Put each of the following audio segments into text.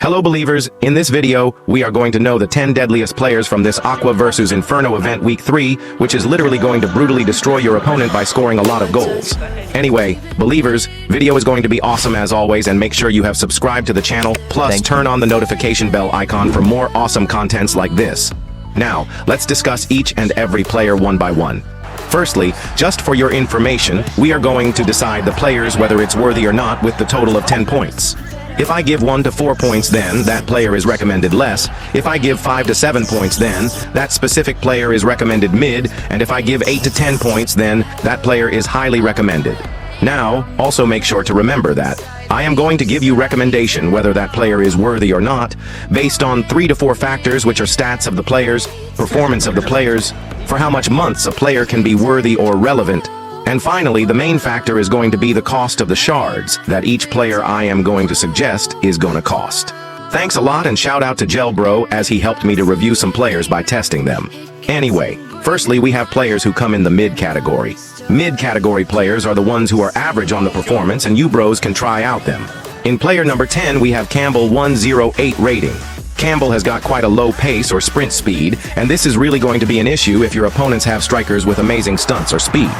Hello believers, in this video, we are going to know the 10 deadliest players from this Aqua vs Inferno event week 3, which is literally going to brutally destroy your opponent by scoring a lot of goals. Anyway, believers, video is going to be awesome as always, and make sure you have subscribed to the channel, plus turn on the notification bell icon for more awesome contents like this. Now, let's discuss each and every player one by one. Firstly, just for your information, we are going to decide the players whether it's worthy or not with the total of 10 points. If I give 1 to 4 points, then that player is recommended less. If I give 5 to 7 points, then that specific player is recommended mid, and if I give 8 to 10 points, then that player is highly recommended. Now, also make sure to remember that I am going to give you recommendation whether that player is worthy or not, based on 3 to 4 factors, which are stats of the players, performance of the players, for how much months a player can be worthy or relevant, and finally, the main factor is going to be the cost of the shards that each player I am going to suggest is going to cost. Thanks a lot, and shout out to Gel Bro as he helped me to review some players by testing them. Anyway, firstly we have players who come in the mid category. Mid category players are the ones who are average on the performance, and you bros can try out them. In player number 10 we have Campbell 108 rating. Campbell has got quite a low pace or sprint speed, and this is really going to be an issue if your opponents have strikers with amazing stunts or speed.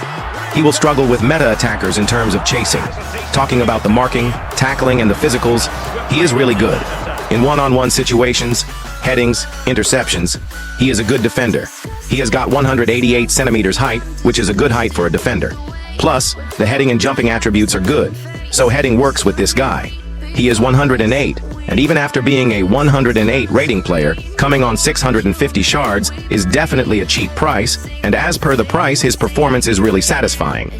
He will struggle with meta attackers in terms of chasing. Talking about the marking, tackling, and the physicals, he is really good. In one-on-one situations, headings, interceptions, he is a good defender. He has got 188 centimeters height, which is a good height for a defender. Plus, the heading and jumping attributes are good, so heading works with this guy. He is 108, and even after being a 108 rating player, coming on 650 shards is definitely a cheap price, and as per the price, his performance is really satisfying.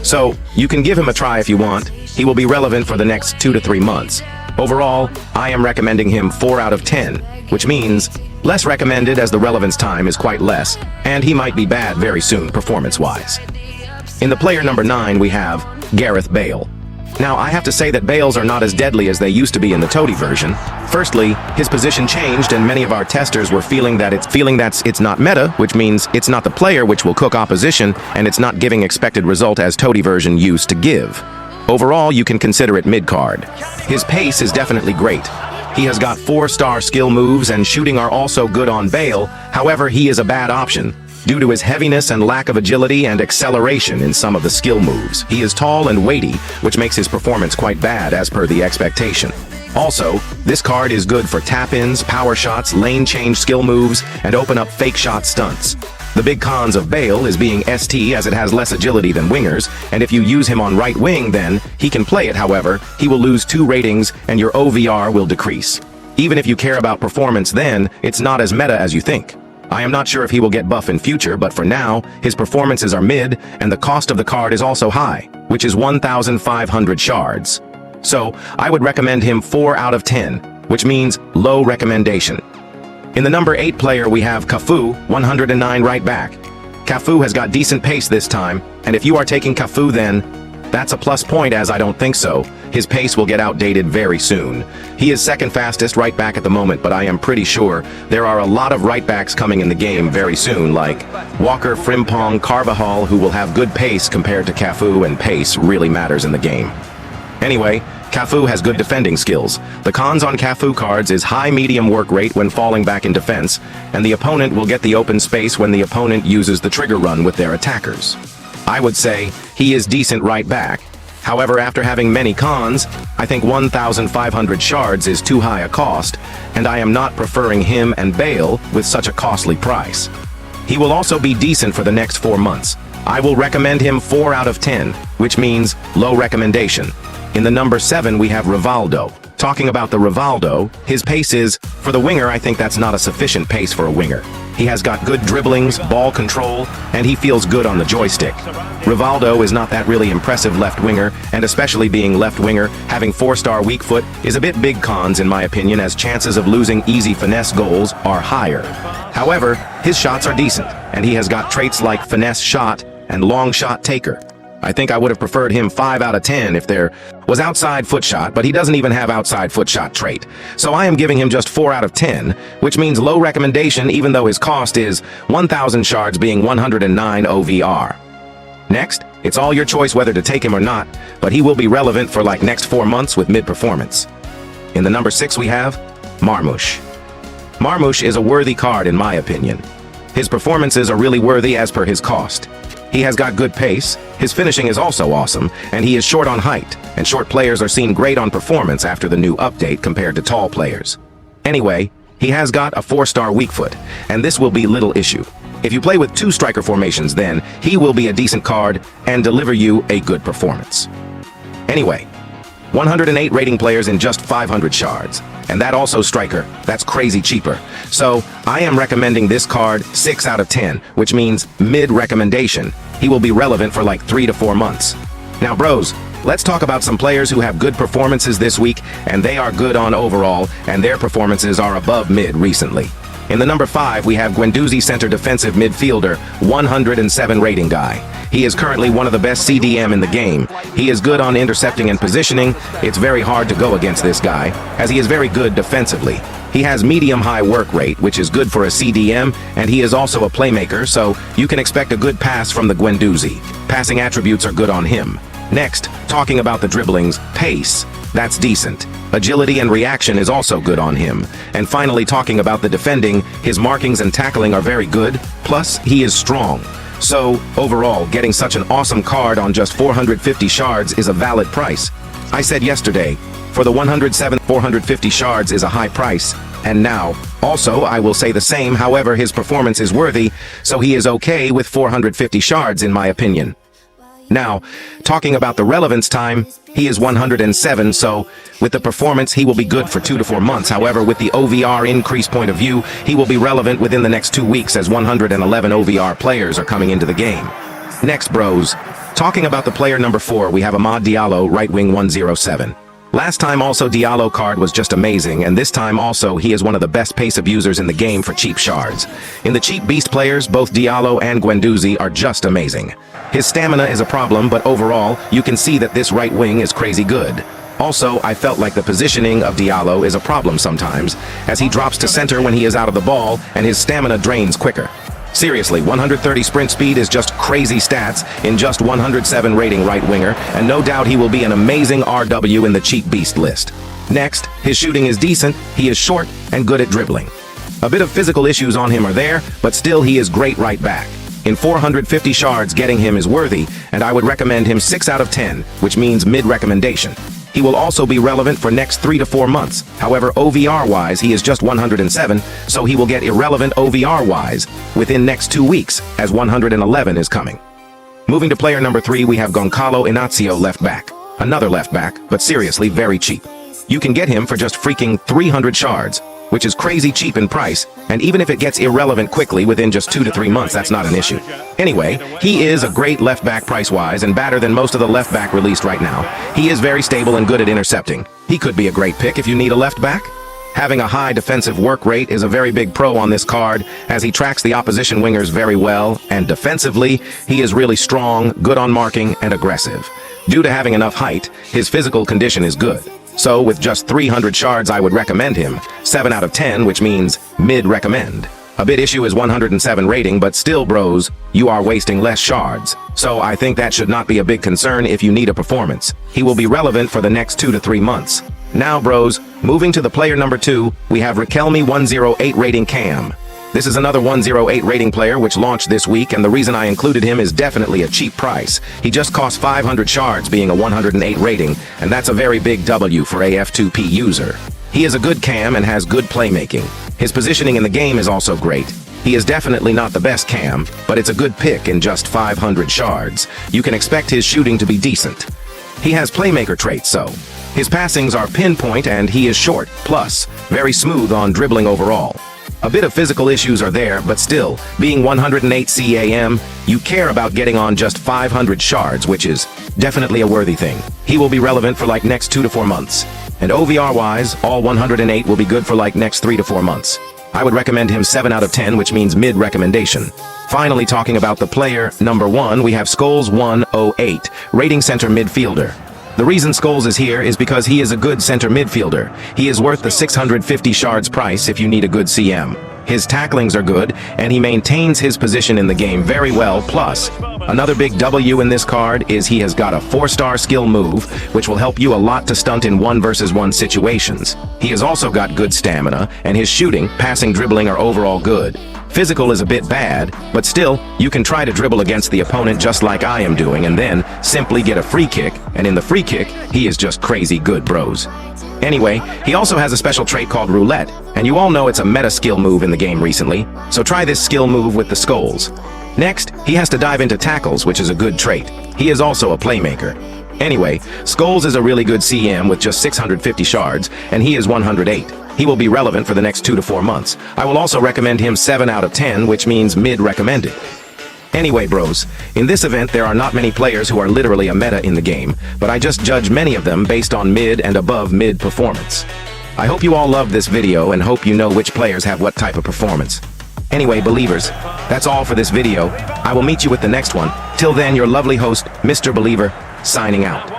So, you can give him a try if you want. He will be relevant for the next 2 to 3 months. Overall, I am recommending him 4 out of 10, which means less recommended as the relevance time is quite less, and he might be bad very soon performance-wise. In the player number 9 we have Gareth Bale. Now, I have to say that Bales are not as deadly as they used to be in the Toady version. Firstly, his position changed, and many of our testers were feeling that it's not meta, which means it's not the player which will cook opposition, and it's not giving expected result as Toady version used to give. Overall, you can consider it mid-card. His pace is definitely great. He has got 4-star skill moves, and shooting are also good on Bale. However, he is a bad option due to his heaviness and lack of agility and acceleration in some of the skill moves. He is tall and weighty, which makes his performance quite bad as per the expectation. Also, this card is good for tap-ins, power shots, lane change skill moves, and open up fake shot stunts. The big cons of Bale is being ST, as it has less agility than wingers, and if you use him on right wing, then he can play it. However, he will lose 2 ratings and your OVR will decrease. Even if you care about performance, then it's not as meta as you think. I am not sure if he will get buff in future, but for now, his performances are mid, and the cost of the card is also high, which is 1,500 shards. So, I would recommend him 4 out of 10, which means low recommendation. In the number 8 player we have Cafu, 109 right back. Cafu has got decent pace this time, and if you are taking Cafu, then that's a plus point, as I don't think so. His pace will get outdated very soon. He is second fastest right back at the moment, but I am pretty sure there are a lot of right backs coming in the game very soon, like Walker, Frimpong, Carvajal, who will have good pace compared to Cafu, and pace really matters in the game. Anyway, Cafu has good defending skills. The cons on Cafu cards is high-medium work rate when falling back in defense, and the opponent will get the open space when the opponent uses the trigger run with their attackers. I would say he is decent right back. However, after having many cons, I think 1,500 shards is too high a cost, and I am not preferring him and Bale with such a costly price. He will also be decent for the next 4 months. I will recommend him 4 out of 10, which means low recommendation. In the number 7 we have Ronaldo. Talking about the Ronaldo, his pace is, for the winger, I think that's not a sufficient pace for a winger. He has got good dribblings, ball control, and he feels good on the joystick. Ronaldo is not that really impressive left winger, and especially being left winger, having 4-star weak foot is a bit big cons in my opinion, as chances of losing easy finesse goals are higher. However, his shots are decent, and he has got traits like finesse shot and long shot taker. I think I would have preferred him 5 out of 10 if there was outside foot shot, but he doesn't even have outside foot shot trait. So I am giving him just 4 out of 10, which means low recommendation even though his cost is 1,000 shards, being 109 OVR. Next, it's all your choice whether to take him or not, but he will be relevant for like next 4 months with mid performance. In the number 6 we have Marmoush. Marmoush is a worthy card in my opinion. His performances are really worthy as per his cost. He has got good pace, his finishing is also awesome, and he is short on height, and short players are seen great on performance after the new update compared to tall players. Anyway, he has got a 4-star weak foot, and this will be little issue. If you play with 2 striker formations, then he will be a decent card and deliver you a good performance. Anyway, 108 rating players in just 500 shards. And that also striker, that's crazy cheaper. So I am recommending this card 6 out of 10, which means mid recommendation. He will be relevant for like 3 to 4 months. Now bros, let's talk about some players who have good performances this week, and they are good on overall, and their performances are above mid recently. In the number 5, we have Guendouzi, center defensive midfielder, 107 rating guy. He is currently one of the best CDM in the game. He is good on intercepting and positioning. It's very hard to go against this guy, as he is very good defensively. He has medium-high work rate, which is good for a CDM, and he is also a playmaker, so you can expect a good pass from the Guendouzi. Passing attributes are good on him. Next, talking about the dribblings, pace. That's decent. Agility and reaction is also good on him. And finally, talking about the defending, his markings and tackling are very good, plus he is strong. So, overall, getting such an awesome card on just 450 shards is a valid price. I said yesterday, for the 107, 450 shards is a high price, and now, also, I will say the same, however, his performance is worthy, so he is okay with 450 shards in my opinion. Now, talking about the relevance time, he is 107, so with the performance he will be good for 2 to 4 months. However, with the OVR increase point of view, he will be relevant within the next 2 weeks as 111 OVR players are coming into the game. Next bros, talking about the player number 4, we have Diallo, right wing 107. Last time also Diallo card was just amazing, and this time also he is one of the best pace abusers in the game for cheap shards. In the cheap beast players, both Diallo and Guendouzi are just amazing. His stamina is a problem, but overall, you can see that this right wing is crazy good. Also, I felt like the positioning of Diallo is a problem sometimes, as he drops to center when he is out of the ball, and his stamina drains quicker. Seriously, 130 sprint speed is just crazy stats in just 107 rating right winger, and no doubt he will be an amazing RW in the cheap beast list. Next, his shooting is decent, he is short and good at dribbling. A bit of physical issues on him are there, but still he is great right back. In 450 shards, getting him is worthy, and I would recommend him 6 out of 10, which means mid recommendation. He will also be relevant for next 3 to 4 months. However, OVR-wise, he is just 107, so he will get irrelevant OVR-wise within next 2 weeks, as 111 is coming. Moving to player number 3, we have Inacio, left back. Another left back, but seriously very cheap. You can get him for just freaking 300 shards, which is crazy cheap in price, and even if it gets irrelevant quickly within just 2 to 3 months, that's not an issue. Anyway, he is a great left back price-wise and better than most of the left back released right now. He is very stable and good at intercepting. He could be a great pick if you need a left back. Having a high defensive work rate is a very big pro on this card, as he tracks the opposition wingers very well, and defensively, he is really strong, good on marking, and aggressive. Due to having enough height, his physical condition is good. So with just 300 shards, I would recommend him 7 out of 10, which means mid recommend. A bit issue is 107 rating, but still bros, you are wasting less shards. So I think that should not be a big concern if you need a performance. He will be relevant for the next 2 to 3 months. Now bros, moving to the player number 2, we have Riquelme, 108 rating Cam. This is another 108 rating player which launched this week, and the reason I included him is definitely a cheap price. He just costs 500 shards being a 108 rating, and that's a very big W for a F2P user. He is a good cam and has good playmaking. His positioning in the game is also great. He is definitely not the best cam, but it's a good pick in just 500 shards. You can expect his shooting to be decent. He has playmaker traits, so his passings are pinpoint and he is short, plus very smooth on dribbling overall. A bit of physical issues are there, but still, being 108 CAM, you care about getting on just 500 shards, which is definitely a worthy thing. He will be relevant for like next 2 to 4 months. And OVR-wise, all 108 will be good for like next 3 to 4 months. I would recommend him 7 out of 10, which means mid recommendation. Finally, talking about the player number 1, we have Scholes, 108, rating center midfielder. The reason Scholes is here is because he is a good center midfielder. He is worth the 650 shards price if you need a good CM. His tacklings are good, and he maintains his position in the game very well. Plus, another big W in this card is he has got a 4-star skill move, which will help you a lot to stunt in 1-versus-1 situations. He has also got good stamina, and his shooting, passing, dribbling are overall good. Physical is a bit bad, but still, you can try to dribble against the opponent just like I am doing and then simply get a free kick, and in the free kick, he is just crazy good, bros. Anyway, he also has a special trait called Roulette, and you all know it's a meta skill move in the game recently, so try this skill move with the Scholes. Next, he has to dive into tackles, which is a good trait. He is also a playmaker. Anyway, Scholes is a really good CM with just 650 shards, and he is 108. He will be relevant for the next 2 to 4 months. I will also recommend him 7 out of 10, which means mid-recommended. Anyway, bros, in this event there are not many players who are literally a meta in the game, but I just judge many of them based on mid and above mid performance. I hope you all loved this video and hope you know which players have what type of performance. Anyway, believers, that's all for this video. I will meet you with the next one. Till then, your lovely host, Mr. Believer, signing out.